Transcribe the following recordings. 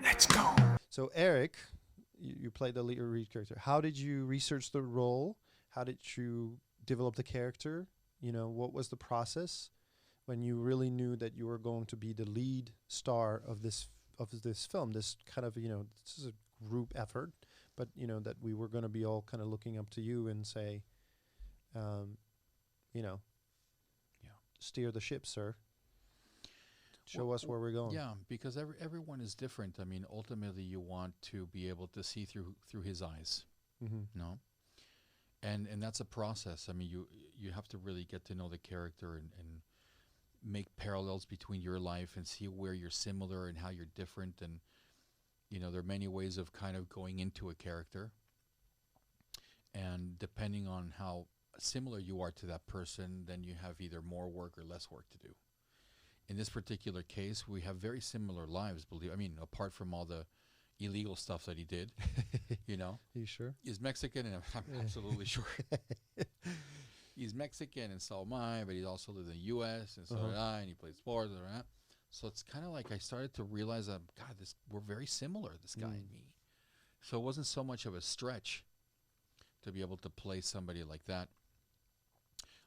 Let's go. So Eric, you played the lead character. How did you research the role? How did you develop the character? You know, what was the process when you really knew that you were going to be the lead star of this film? This kind of, you know, this is a group effort, but you know that we were going to be all kind of looking up to you and say, you know, Yeah. steer the ship, sir. Show us where we're going. Yeah, because everyone is different. I mean, ultimately, you want to be able to see through his eyes. Mm-hmm. No, and that's a process. I mean, you have to really get to know the character and make parallels between your life and see where you're similar and how you're different. And you know, there are many ways of kind of going into a character, and depending on how similar you are to that person, then you have either more work or less work to do. In this particular case, we have very similar lives. I mean, apart from all the illegal stuff that he did, you know. You sure? He's Mexican, and I'm absolutely sure. He's Mexican, and so am I, but he also lives in the U.S., and so did I, and he played sports, and all that. So it's kind of like I started to realize that, God, we're very similar, this guy and me. So it wasn't so much of a stretch to be able to play somebody like that.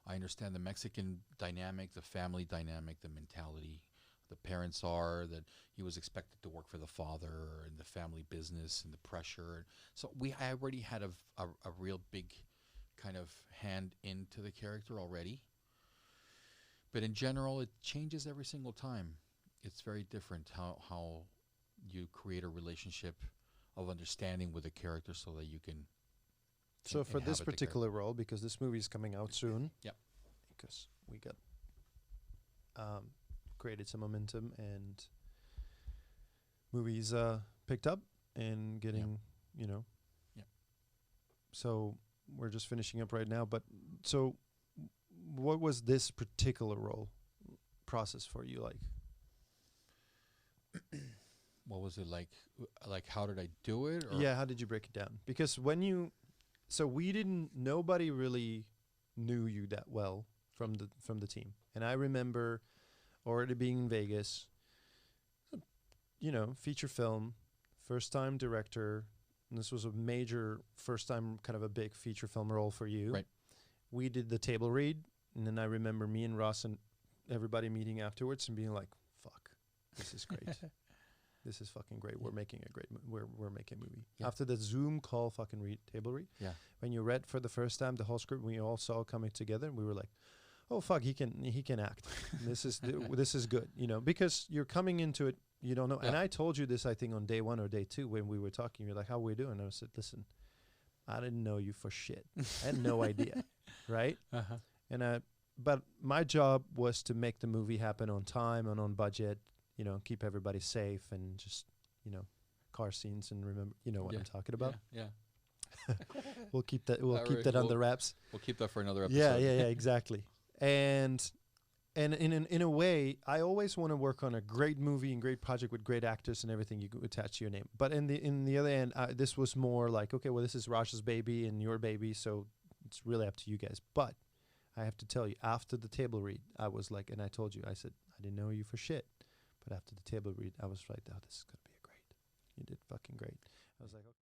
I understand the Mexican dynamic, the family dynamic, the mentality. The parents are that he was expected to work for the father and the family business and the pressure. So I already had a real big kind of hand into the character already. But in general, it changes every single time. It's very different how you create a relationship of understanding with a character so that you can. So for this particular role, because this movie is coming out soon, yep, because we got created some momentum and movies picked up and getting, you know. Yep. So we're just finishing up right now. But so what was this particular role process for you like? What was it like? Like, how did I do it? Or Yeah, how did you break it down? Because so nobody really knew you that well from the team. And I remember already being in Vegas, you know, feature film, first time director, and this was a major first time kind of a big feature film role for you. Right. We did the table read, and then I remember me and Ross and everybody meeting afterwards and being like, fuck, this is great. This is fucking great. We're making a great we're making a movie. Yeah. After the Zoom call fucking table read. Yeah. When you read for the first time the whole script, we all saw coming together, and we were like, "Oh fuck, he can act. This is this is good." You know, because you're coming into it, you don't know. Yeah. And I told you this, I think, on day 1 or day 2 when we were talking. You're like, "How are we doing?" And I said, "Listen, I didn't know you for shit. I had no idea, right?" Uh-huh. And but my job was to make the movie happen on time and on budget. You know, keep everybody safe and just, you know, car scenes and remember, you know what I'm talking about. Yeah. We'll keep that. We'll All keep right, that under wraps. We'll keep that for another episode. Yeah, exactly. And in a way, I always want to work on a great movie and great project with great actors and everything you can attach to your name. But in the other end, this was more like, okay, well, this is Raj's baby and your baby, so it's really up to you guys. But I have to tell you, after the table read, I was like, and I told you, I said, I didn't know you for shit. But after the table read, I was like, oh, this is going to be a great. You did fucking great. I was like, okay.